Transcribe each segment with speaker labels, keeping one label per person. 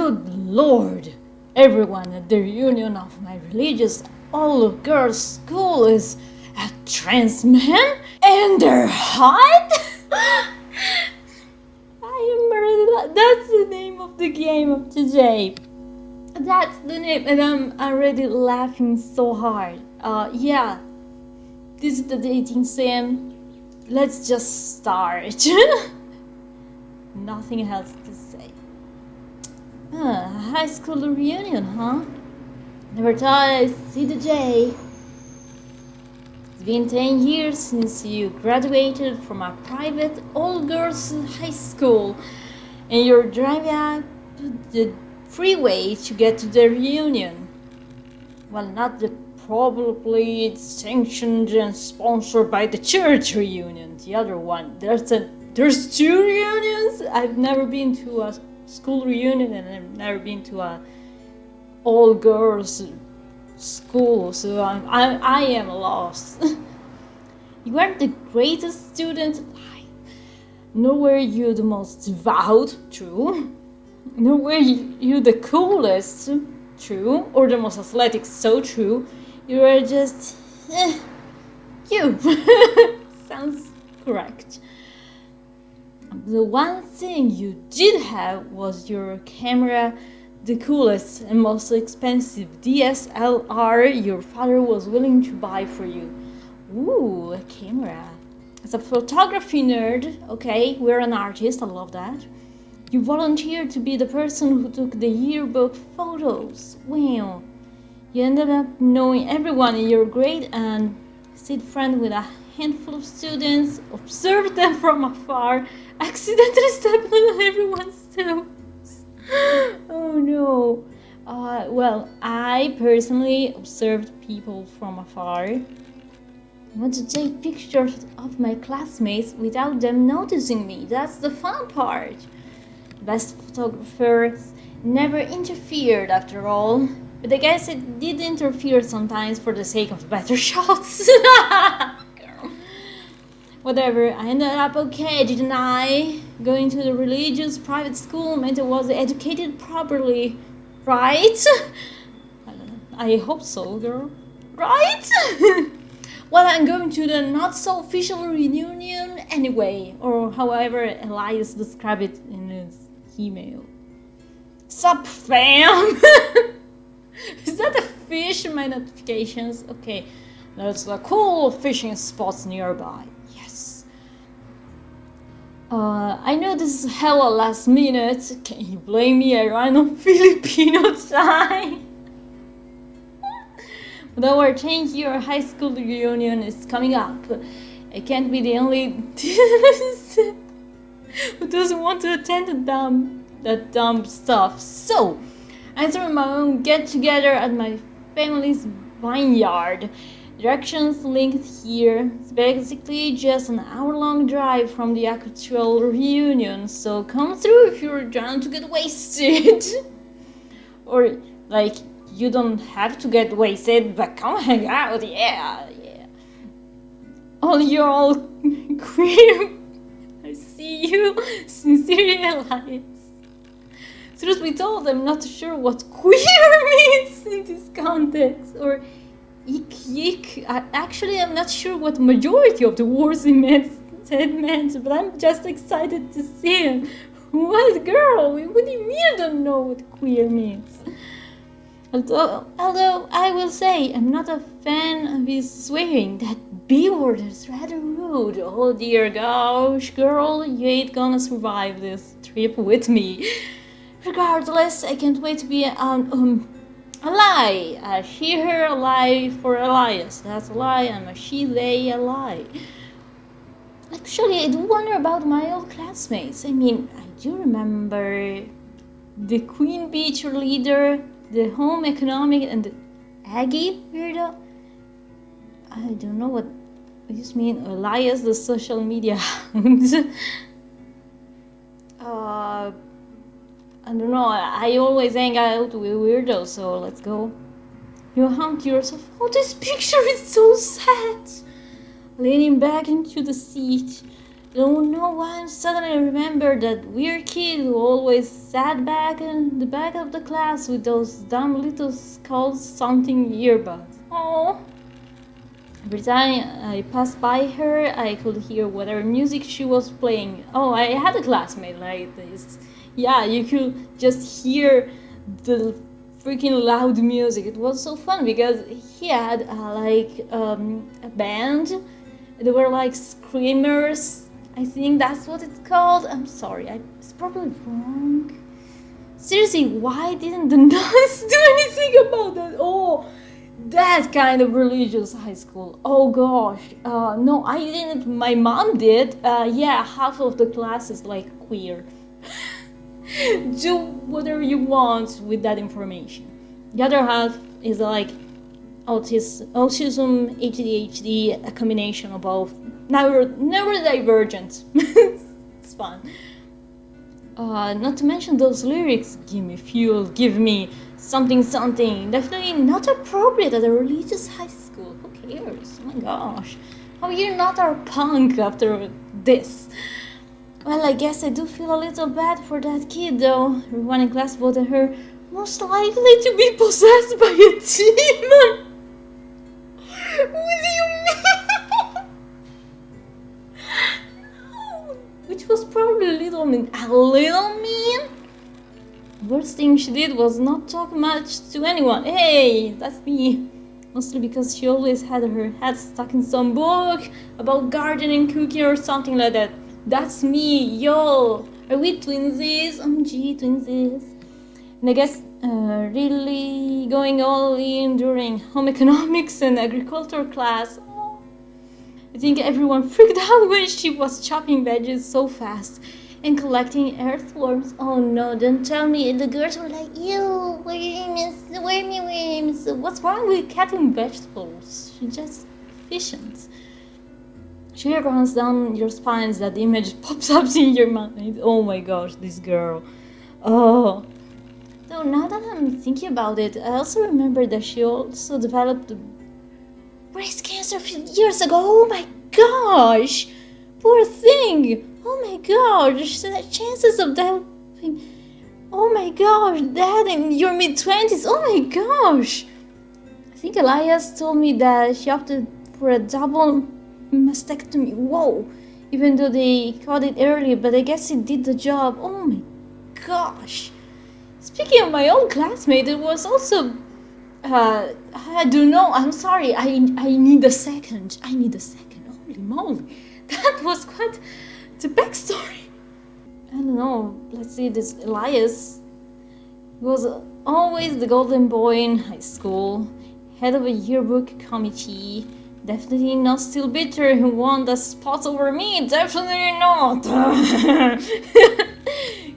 Speaker 1: Good Lord! Everyone at the reunion of my religious all-girls school is a trans man, and they're hot? That's the name of the game of today. That's the name, and I'm already laughing so hard. Yeah, this is the dating sim. Let's just start. Nothing else to say. High school reunion, huh? Never thought I'd see the day. It's been 10 years since you graduated from a private all-girls high school, and you're driving up the freeway to get to the reunion. Well, not the probably sanctioned and sponsored by the church reunion. The other one. There's two reunions. I've never been to a school reunion, and I've never been to a all girls school, so I am lost. You weren't the greatest student. Nor were you the most devout, true. Nor were you the coolest, true. Or the most athletic, so true. You were just you. Sounds correct. The one thing you did have was your camera, the coolest and most expensive DSLR your father was willing to buy for you. Ooh, a camera. As a photography nerd, okay, we're an artist, I love that. You volunteered to be the person who took the yearbook photos. Wow. You ended up knowing everyone in your grade and stayed friends with a handful of students, observed them from afar, accidentally stepped on everyone's toes. Oh no. Well, I personally observed people from afar. I want to take pictures of my classmates without them noticing me. That's the fun part. Best photographers never interfered after all. But I guess it did interfere sometimes for the sake of better shots. Girl. Whatever, I ended up okay, didn't I? Going to the religious private school meant I was educated properly, right? I don't know. I hope so, girl. Right? Well, I'm going to the not-so-official reunion anyway, or however Elias described it in his email. Sup, fam? Is that a fish in my notifications? Okay, there's a cool fishing spots nearby. Yes. I know this is hella last minute. Can you blame me? I ran on Filipino time. But our 10-year high school reunion is coming up. I can't be the only who doesn't want to attend that dumb stuff. So, I threw my own get-together at my family's vineyard. Directions linked here. It's basically just an hour-long drive from the actual reunion, so come through if you're down to get wasted. Or, like, you don't have to get wasted, but come hang out, yeah. Oh, you're all queer. I see you. Sincerely, Elias. Truth be told, I'm not sure what queer means in this context, or ick. Actually, I'm not sure what majority of the words he meant, but I'm just excited to see him. What, girl? What do you mean I don't know what queer means? Although I will say, I'm not a fan of his swearing. That B word is rather rude. Oh dear gosh, girl, you ain't gonna survive this trip with me. Regardless, I can't wait to be a lie. A she, her, a lie for Elias. That's a lie. I'm a she, they, a lie. Actually, I do wonder about my old classmates. I mean, I do remember the Queen Bee cheerleader, the home economic, and the Aggie weirdo. I don't know what this means. Elias, the social media hound. I don't know, I always hang out with weirdos, so let's go. You haunt yourself. Oh, this picture is so sad. Leaning back into the seat. Don't know why I suddenly remember that weird kid who always sat back in the back of the class with those dumb little skulls something earbuds. Oh. Every time I passed by her, I could hear whatever music she was playing. Oh, I had a classmate like this. Yeah, you could just hear the freaking loud music. It was so fun because he had a band. They were like screamers. I think that's what it's called. I'm sorry, it's probably wrong. Seriously, why didn't the nuns do anything about that? Oh, that kind of religious high school. Oh gosh. No, I didn't. My mom did. Yeah, half of the class is like queer. Do whatever you want with that information. The other half is like autism, ADHD, a combination of both. Never divergent. It's fun. Not to mention those lyrics. Give me fuel, give me something. Definitely not appropriate at a religious high school. Who cares? Oh my gosh. How you're not our punk after this? Well, I guess I do feel a little bad for that kid though. Everyone in class voted her most likely to be possessed by a demon. What do you mean? Which was probably a little mean. A little mean? Worst thing she did was not talk much to anyone. Hey, that's me. Mostly because she always had her head stuck in some book about gardening, cooking, or something like that. That's me, yo. Are we twinsies? OMG, twinsies. And I guess really going all in during home economics and agriculture class. Oh, I think everyone freaked out when she was chopping veggies so fast and collecting earthworms. Oh no, don't tell me. And the girls were like, ew, worms. What's wrong with cutting vegetables? She's just efficient. She runs down your spines, that image pops up in your mind. Oh my gosh, this girl. Oh. So now that I'm thinking about it, I also remember that she also developed breast cancer a few years ago. Oh my gosh! Poor thing! Oh my gosh, the chances of developing... Oh my gosh, that in your mid-20s! Oh my gosh! I think Elias told me that she opted for a double mastectomy. Whoa! Even though they caught it early, but I guess it did the job. Oh my gosh! Speaking of my old classmate, it was also... I don't know, I'm sorry, I need a second. Holy moly. That was quite the backstory. I don't know, let's see, this Elias was always the golden boy in high school, head of a yearbook committee, definitely not still bitter who won the spot over me, definitely not.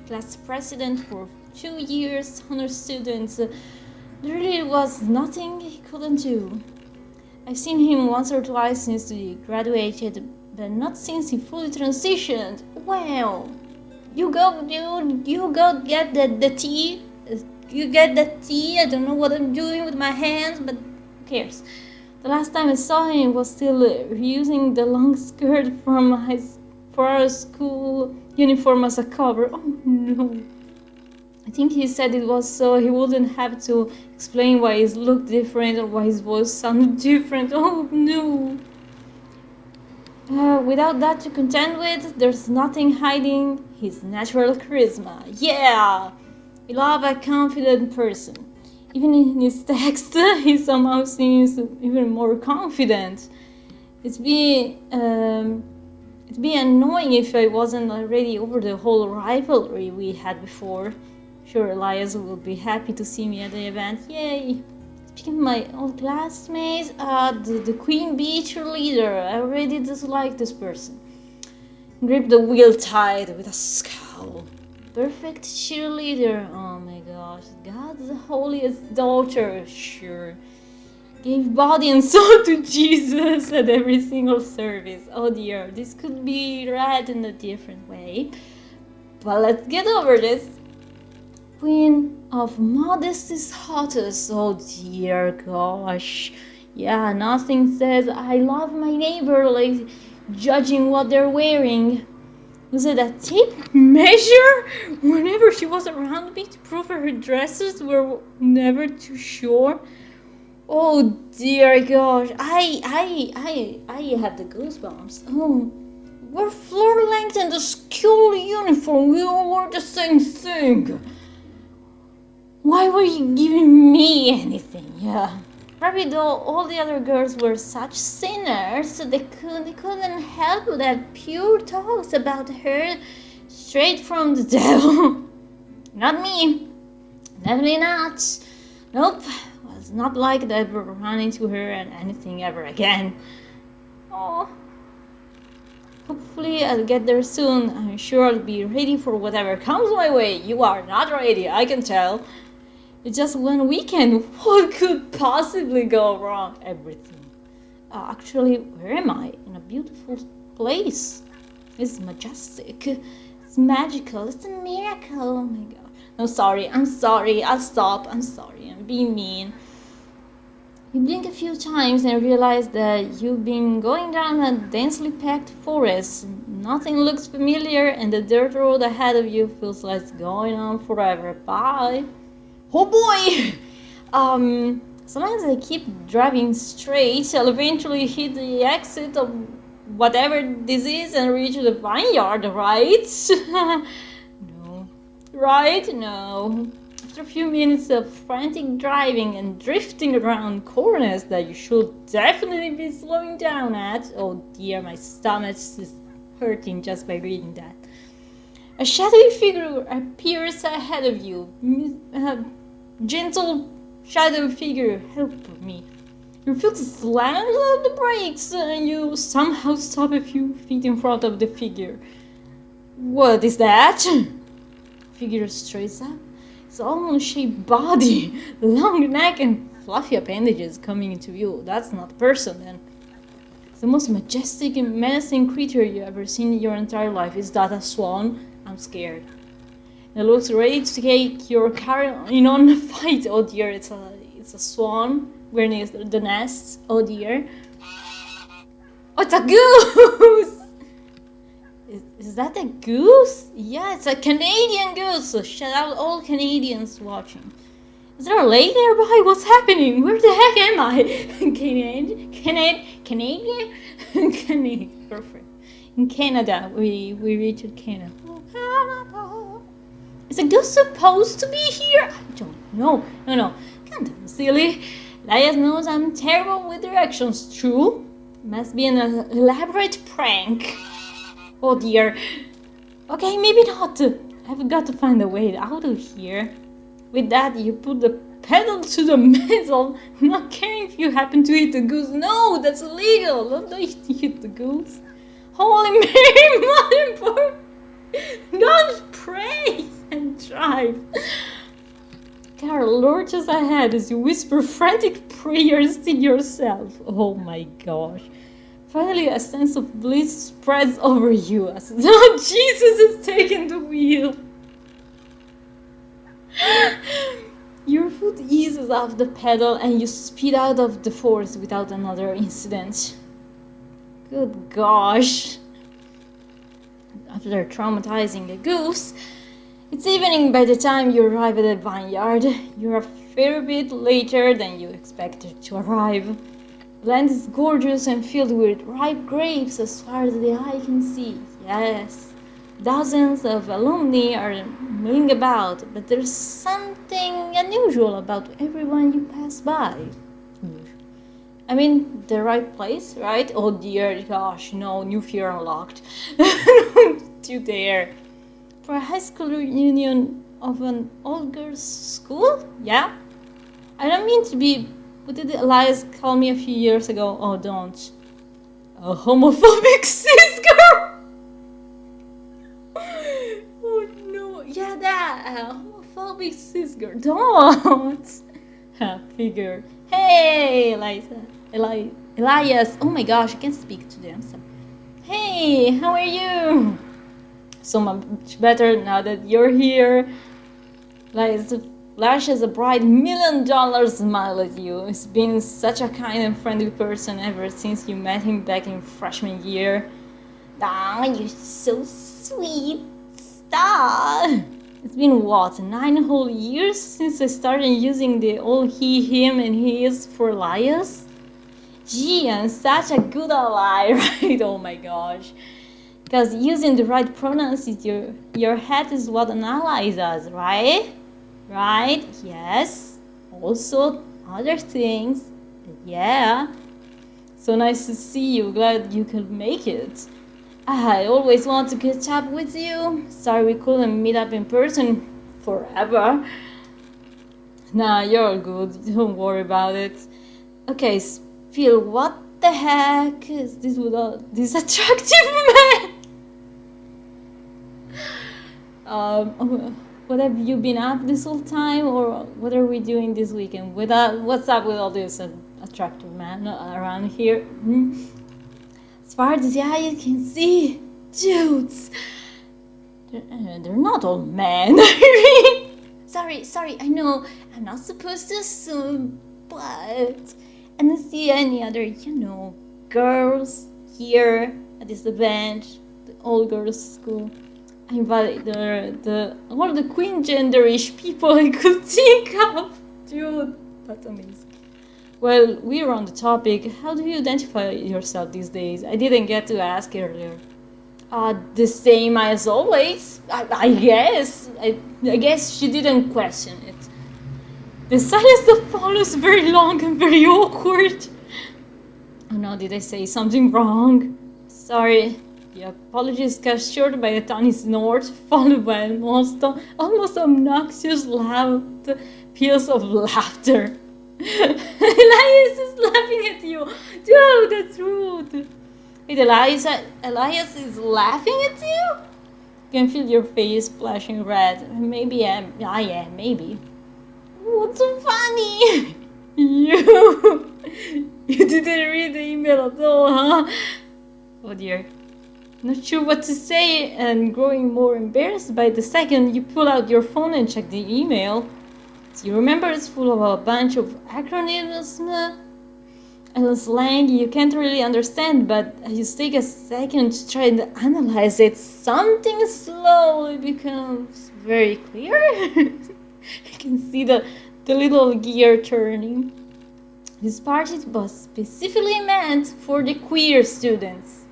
Speaker 1: Class president for 2 years, 100 students. There really was nothing he couldn't do. I've seen him once or twice since he graduated, but not since he fully transitioned. Well, you go get the tea. You get the tea. I don't know what I'm doing with my hands, but who cares? The last time I saw him was still using the long skirt from for our school uniform as a cover. Oh no. I think he said it was so he wouldn't have to explain why his look different or why his voice sounded different. Oh no. Without that to contend with, there's nothing hiding his natural charisma. Yeah! We love a confident person. Even in his text, he somehow seems even more confident. It'd be annoying if I wasn't already over the whole rivalry we had before. Sure, Elias will be happy to see me at the event. Yay! Speaking of my old classmates, the Queen Bee cheerleader. I already dislike this person. Grip the wheel tight with a scowl. Perfect cheerleader. Oh my gosh. God's holiest daughter. Sure. Gave body and soul to Jesus at every single service. Oh dear, this could be read in a different way. But let's get over this. Queen of modest hottest. Oh dear gosh. Yeah, nothing says I love my neighbor like judging what they're wearing. Was it a tape measure whenever she was around me to prove her dresses were never too short? Oh dear gosh, I had the goosebumps. Oh, we're floor length in the school uniform. We all wore the same thing. Why were you giving me anything? Yeah. Probably though all the other girls were such sinners, so they couldn't help but have pure talks about her straight from the devil. Not me. Definitely not. Nope. Well, it's not like that ever run into her and anything ever again. Oh. Hopefully I'll get there soon. I'm sure I'll be ready for whatever comes my way. You are not ready, I can tell. It's just one weekend. What could possibly go wrong? Everything. Actually, where am I? In a beautiful place. It's majestic. It's magical. It's a miracle. Oh my god. No, sorry. I'm sorry. I'll stop. I'm sorry. I'm being mean. You blink a few times and realize that you've been going down a densely packed forest. Nothing looks familiar and the dirt road ahead of you feels like it's going on forever. Bye. Oh boy! As long as I keep driving straight, I'll eventually hit the exit of whatever this is and reach the vineyard, right? No. Right? No. After a few minutes of frantic driving and drifting around corners that you should definitely be slowing down at. Oh dear, my stomach is hurting just by reading that. A shadowy figure appears ahead of you. Gentle shadow figure, help me. Your foot slams on the brakes and you somehow stop a few feet in front of the figure. What is that? Figure straightens up. It's almost shaped body, long neck and fluffy appendages coming into view. That's not a person then. It's the most majestic and menacing creature you ever seen in your entire life. Is that a swan? I'm scared. It looks ready to take your car in on a fight. Oh dear, it's a swan. Where is the nest? Oh dear. Oh, it's a goose! Is that a goose? Yeah, it's a Canadian goose. So shout out all Canadians watching. Is there a lake nearby? What's happening? Where the heck am I? Canadian? Canadian. Perfect. In Canada, we reached Canada. Canada. Is a goose supposed to be here? I don't know. No. Can't be silly. Elias knows I'm terrible with directions. True. Must be an elaborate prank. Oh dear. Okay, maybe not. I've got to find a way out of here. With that, you put the pedal to the metal, not caring if you happen to hit the goose. No, that's illegal. Don't hit the goose. Holy Mary, Mother, don't pray and drive. Carol lurches ahead as you whisper frantic prayers to yourself. Oh my gosh. Finally, a sense of bliss spreads over you as though Jesus has taken the wheel. Your foot eases off the pedal and you speed out of the forest without another incident. Good gosh. After traumatizing the goose, it's evening by the time you arrive at the vineyard. You're a fair bit later than you expected to arrive. The land is gorgeous and filled with ripe grapes as far as the eye can see. Yes, dozens of alumni are milling about, but there's something unusual about everyone you pass by. I mean, the right place, right? Oh dear gosh, no, new fear unlocked. Don't you dare. For a high school reunion of an all-girls school? Yeah? I don't mean to be... What did Elias call me a few years ago? Oh, don't. A homophobic cis girl! Oh no, yeah, that. A homophobic cis girl. Don't! Figure. Hey, Elias. Oh my gosh, I can't speak to them. So. Hey, how are you? So much better now that you're here. Elias flashes a bright $1 million smile at you. He's been such a kind and friendly person ever since you met him back in freshman year. Ah, you're so sweet. Stop. It's been what, 9 whole years since I started using the all he, him, and his for Elias? Gee, I'm such a good ally, right? Oh my gosh. Because using the right pronouns in your head is what an ally does, right? Right? Yes. Also, other things. Yeah. So nice to see you. Glad you could make it. I always want to catch up with you. Sorry we couldn't meet up in person forever. Nah, you're good. Don't worry about it. Okay, Phil, what the heck is this with this attractive man? What have you been up this whole time, or what are we doing this weekend? What's up with all this attractive man around here? As far as the eye can see, dudes, they're not all men. sorry, I know I'm not supposed to assume, but I don't see any other, girls here at this event, the all girls school. I invited all the queen genderish people I could think of. Dude, that's amazing. Well, we're on the topic. How do you identify yourself these days? I didn't get to ask earlier. The same as always, I guess. I guess she didn't question it. The silence that follows very long and very awkward. Oh no, did I say something wrong? Sorry. The apologies cut short by a tiny snort, followed by almost obnoxious loud peals of laughter. Elias is laughing at you. Dude, that's rude. Wait, Elias is laughing at you? You can feel your face flashing red. Maybe I am, maybe. What's so funny? You didn't read the email at all, huh? Oh dear. Not sure what to say and growing more embarrassed by the second you pull out your phone and check the email. Do you remember it's full of a bunch of acronyms and slang you can't really understand, but as you take a second to try and analyze it, something slowly becomes very clear. You can see the little gear turning. This party was specifically meant for the queer students.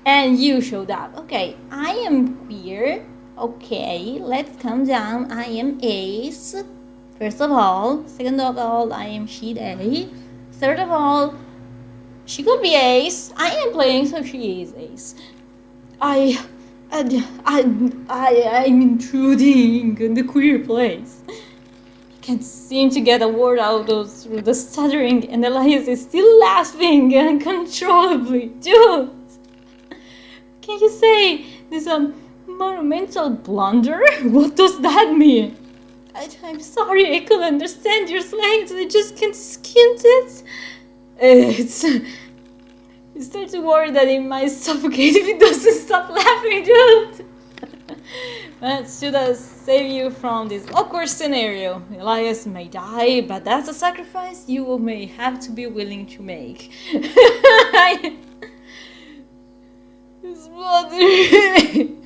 Speaker 1: And you showed up. Okay, I am queer. Okay, let's calm down. I am Ace. First of all. Second of all, I am she, they. Third of all, she could be Ace. I am playing, so she is Ace. I'm intruding in the queer place. Can't seem to get a word out through the stuttering, and Elias is still laughing uncontrollably. Dude! Can you say this monumental blunder? What does that mean? I'm sorry, I couldn't understand your slang, so I just can't skim it. You start to worry that it might suffocate if it doesn't stop laughing, dude. That should have saved you from this awkward scenario. Elias may die, but that's a sacrifice you may have to be willing to make. It's bothering.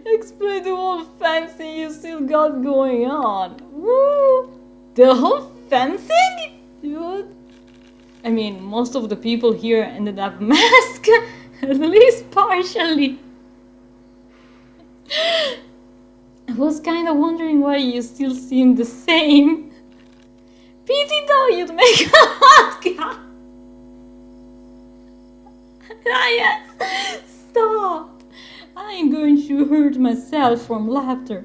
Speaker 1: Explain the whole fancy you still got going on. Woo! The whole fancy? Dude. I mean, most of the people here ended up masked, at least partially. I was kind of wondering why you still seem the same. Pity though, you'd make a hot guy. Yes, stop. I am going to hurt myself from laughter.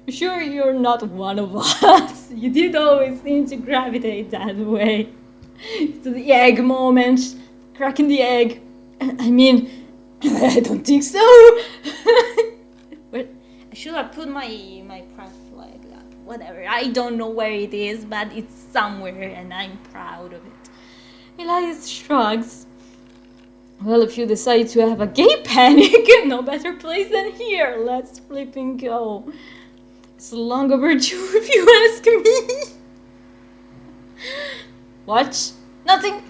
Speaker 1: Sure, you're not one of us. You did always seem to gravitate that way. To the egg moment, cracking the egg. I mean, I don't think so. But I should have put my pride flag up. Whatever. I don't know where it is, but it's somewhere, and I'm proud of it. Elias shrugs. Well, if you decide to have a gay panic, no better place than here. Let's flipping go. It's long overdue if you ask me. What? Nothing.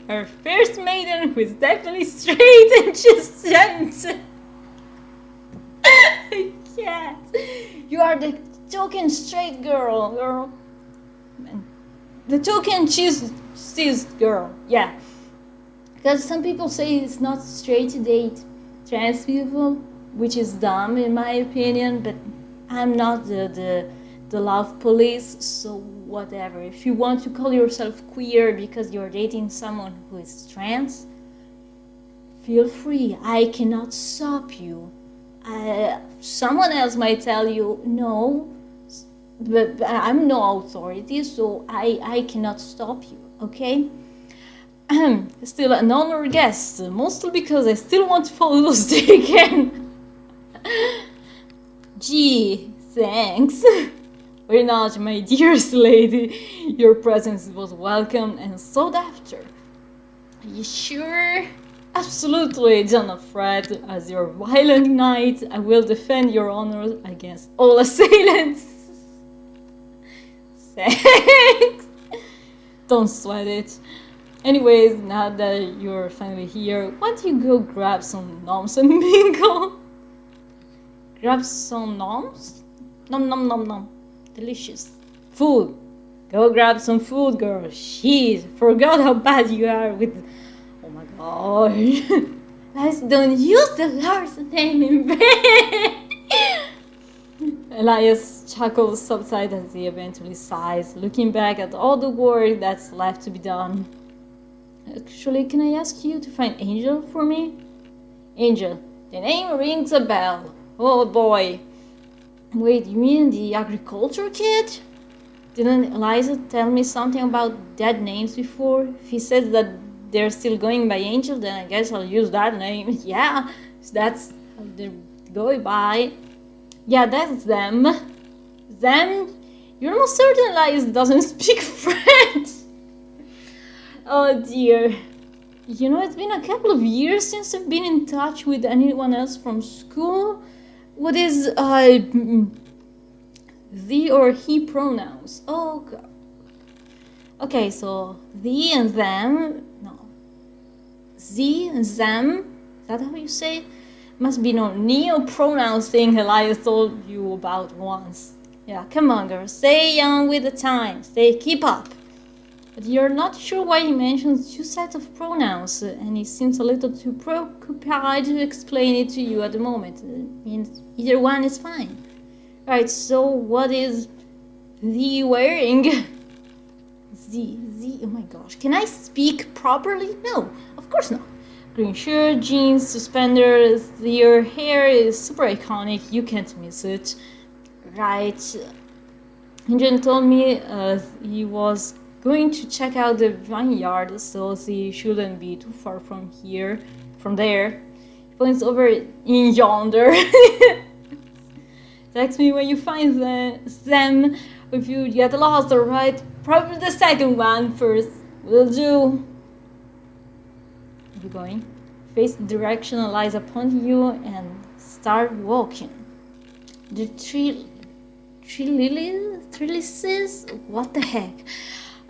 Speaker 1: Her first maiden who is definitely straight and just gentle. I can't. You are the token straight girl. And the token cis girl. Yeah. Because some people say it's not straight to date trans people, which is dumb in my opinion, but I'm not the love police, so whatever. If you want to call yourself queer because you're dating someone who is trans, feel free. I cannot stop you. Someone else might tell you no, but I'm no authority, so I cannot stop you, okay? Still an honored guest, mostly because I still want to follow those again. Gee, thanks. Why not, my dearest lady? Your presence was welcome and sought after. Are you sure? Absolutely, do not fret. As your violent knight, I will defend your honor against all assailants. Thanks. Don't sweat it. Anyways, now that you're finally here, why don't you go grab some noms and mingle? Grab some noms? Nom nom nom nom. Delicious. Food. Go grab some food, girl. Jeez, forgot how bad you are with... Oh my gosh. Let's don't use the Lord's name in vain. Elias chuckles subside as he eventually sighs, looking back at all the work that's left to be done. Actually, can I ask you to find Angel for me? Angel. The name rings a bell. Oh boy. Wait, you mean the agriculture kid? Didn't Eliza tell me something about dead names before? If he says that they're still going by Angel, then I guess I'll use that name. Yeah, that's how they're going by. Yeah, that's them. Them? You're almost certain Elias doesn't speak French. Oh dear. You know, it's been a couple of years since I've been in touch with anyone else from school. What is the or he pronouns? Oh god. Okay, so the and them. No. The and them. Is that how you say it? Must be no neo pronouns thing Elias told you about once. Yeah, come on, girl. Stay young with the times. Keep up. But you're not sure why he mentions two sets of pronouns, and he seems a little too preoccupied to explain it to you at the moment. I mean, either one is fine. Right, so what is the wearing? Oh my gosh, can I speak properly? No, of course not. Green shirt, jeans, suspenders, your hair is super iconic, you can't miss it. Right. Angel told me he was going to check out the vineyard, so he shouldn't be too far from there. He points over in yonder. Text me when you find them. If you get lost, alright? Probably the second one first. Will do. Are you going? Face the direction that lies upon you and start walking. The tree lilies? What the heck?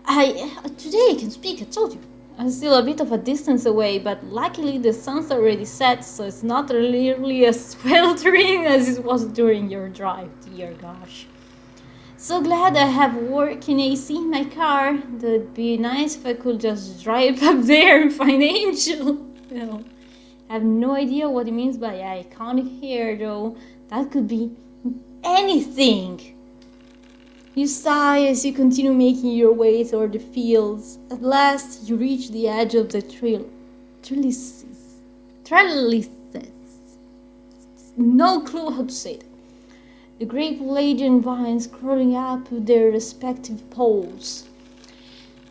Speaker 1: Today I can speak, I told you. I'm still a bit of a distance away, but luckily the sun's already set, so it's not really as sweltering as it was during your drive, dear gosh. So glad I have working AC in my car. That'd be nice if I could just drive up there and find Angel. Well, I have no idea what he means by iconic hair, though. That could be anything. You sigh as you continue making your way toward the fields. At last, you reach the edge of the trellises. No clue how to say that. The grape-laden vines curling up their respective poles.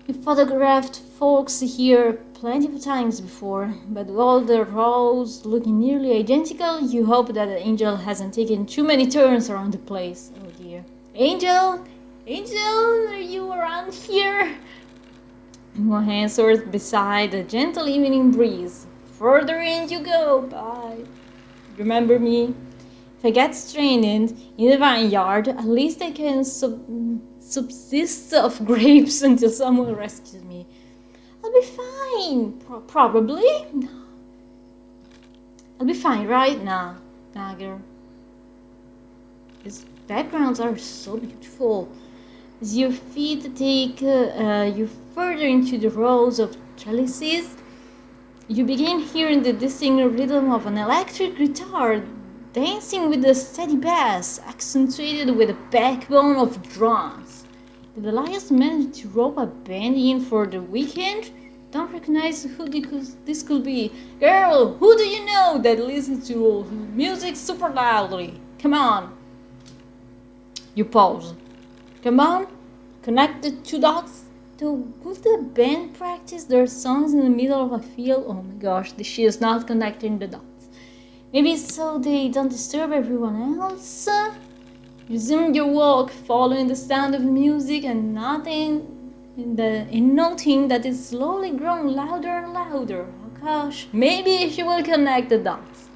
Speaker 1: We photographed folks here plenty of times before, but with all the rows looking nearly identical, you hope that the Angel hasn't taken too many turns around the place. Oh dear. Angel, are you around here? One answers beside a gentle evening breeze. Further in you go, bye. Remember me? If I get stranded in the vineyard, at least I can subsist of grapes until someone rescues me. I'll be fine. Probably. I'll be fine, right? Nah, girl. These backgrounds are so beautiful. As your feet take you further into the rows of trellises, you begin hearing the distinct rhythm of an electric guitar dancing with a steady bass, accentuated with a backbone of drums. Did Elias manage to rope a band in for the weekend? Don't recognize who this could be. Girl, who do you know that listens to music super loudly? Come on. You pause. Come on, connect the two dots. Would the band practice their songs in the middle of a field? Oh my gosh, she is not connecting the dots. Maybe so they don't disturb everyone else. Resume your walk, following the sound of music and noting that it's slowly growing louder and louder. Oh gosh, maybe she will connect the dots.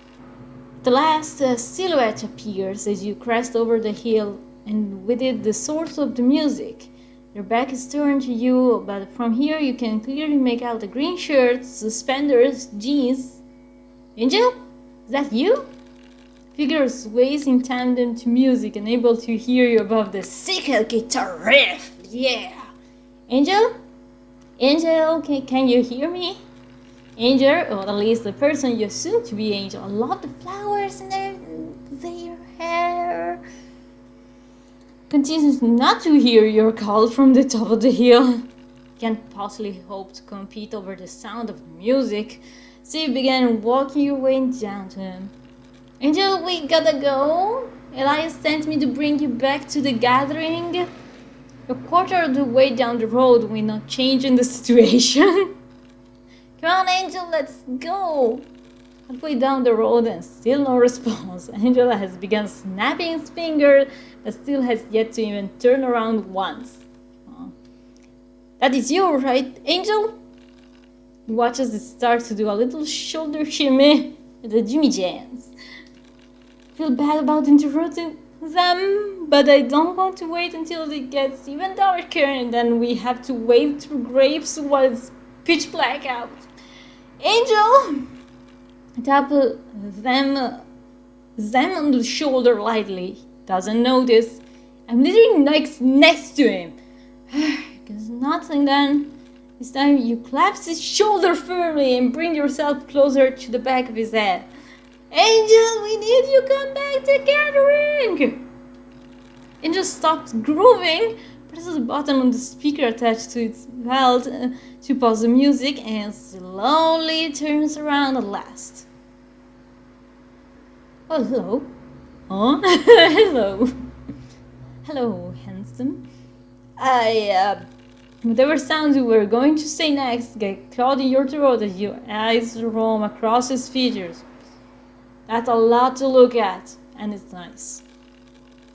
Speaker 1: The last silhouette appears as you crest over the hill, and with it the source of the music. Your back is turned to you, but from here you can clearly make out the green shirts, suspenders, jeans. Angel? Is that you? Figure sways in tandem to music, unable to hear you above the sick guitar riff. Yeah. Angel? Angel, can you hear me? Angel, or at least the person you assume to be Angel. I love the flowers in their hair. Continues not to hear your call from the top of the hill. Can't possibly hope to compete over the sound of music, so you began walking your way down to him. Angel, we gotta go. Elias sent me to bring you back to the gathering. A quarter of the way down the road, we're not changing the situation. Come on, Angel, let's go. Halfway down the road and still no response. Angela has begun snapping his fingers, but still has yet to even turn around once. Oh. That is you, right, Angel? He watches it start to do a little shoulder shimmy with the Jimmy Jams. Feel bad about interrupting them, but I don't want to wait until it gets even darker and then we have to wade through grapes while it's pitch black out. Angel! Tap them on the shoulder lightly. Doesn't notice. I'm literally next to him. Guess nothing then. This time you clasp his shoulder firmly and bring yourself closer to the back of his head. Angel, we need you come back to gathering. Angel stops grooving, presses a button on the speaker attached to its belt to pause the music, and slowly turns around at last. Oh, hello. Huh? Hello. Hello, handsome. Whatever sounds you were going to say next get caught in your throat as your eyes roam across his features. That's a lot to look at, and it's nice.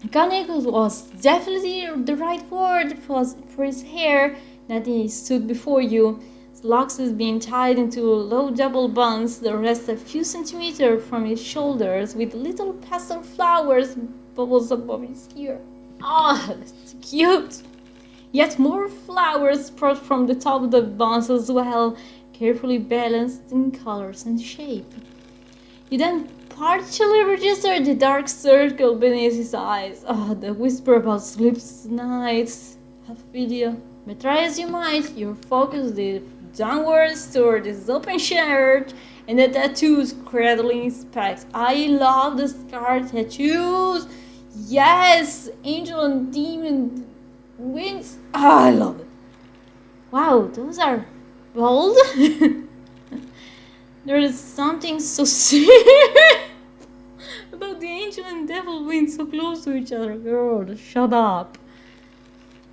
Speaker 1: Iconic was definitely the right word for his hair that he stood before you. His locks is being tied into low double buns that rest a few centimeters from his shoulders with little pastel flowers bubbles above his ear. Ah, that's cute! Yet more flowers sprout from the top of the buns as well, carefully balanced in colors and shape. You then partially register the dark circle beneath his eyes. The whisper about sleepless nights. Half video. But try as you might, your focus is downwards toward his open shirt and the tattoos cradling his pecs. I love the scar tattoos. Yes, angel and demon wings. I love it. Wow, those are bold. There is something so serious about the angel and devil being so close to each other. Girl, shut up.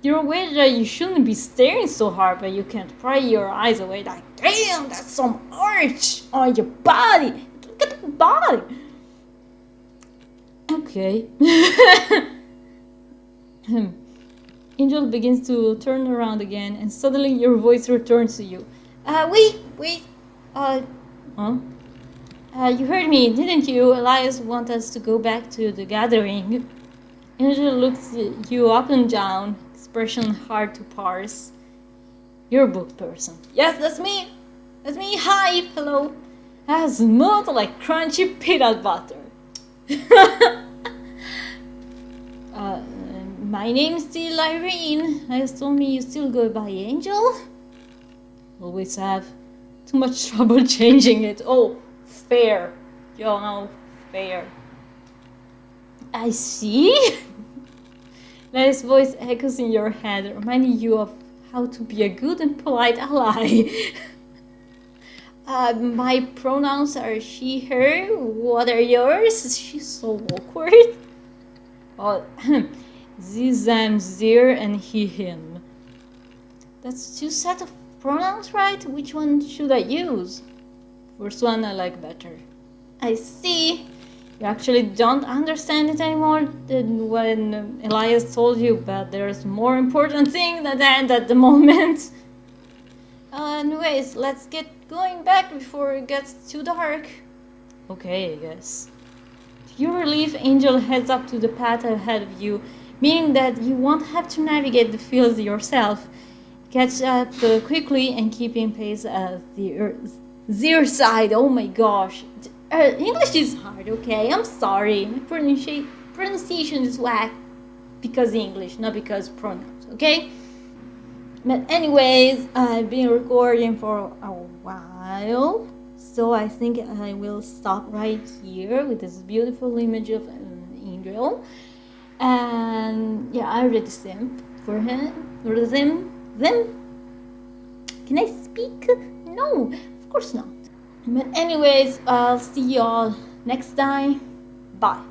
Speaker 1: You're aware that you shouldn't be staring so hard, but you can't pry your eyes away like, damn, that's some arch on your body. Look at the body. Okay. Angel begins to turn around again, and suddenly your voice returns to you. Wait. You heard me, didn't you? Elias wants us to go back to the gathering. Angel looks you up and down, expression hard to parse. You're a book person. Yes, that's me. That's me. Hi, hello. Smooth like crunchy peanut butter. uh, my name is still Irene. I told me you still go by Angel. Always have too much trouble changing it. Oh, fair. You know, fair. I see. Nice voice echoes in your head, reminding you of how to be a good and polite ally. My pronouns are she, her. What are yours? She's so awkward. Oh, these, them, their, and he, him. That's two sets of pronouns, right? Which one should I use? First one I like better. I see. You actually don't understand it anymore than when Elias told you, but there's more important thing than that at the moment. Anyways, let's get going back before it gets too dark. Okay, I guess. To your relief, Angel heads up to the path ahead of you, meaning that you won't have to navigate the fields yourself. Catch up quickly and keeping pace at their side. Oh my gosh. English is hard, okay? I'm sorry. My pronunciation is whack because English, not because pronouns, okay? But anyways, I've been recording for a while, so I think I will stop right here with this beautiful image of an angel. And yeah, I already simp for him, for them. Can I speak? No, of course not. But anyways, I'll see y'all next time. Bye.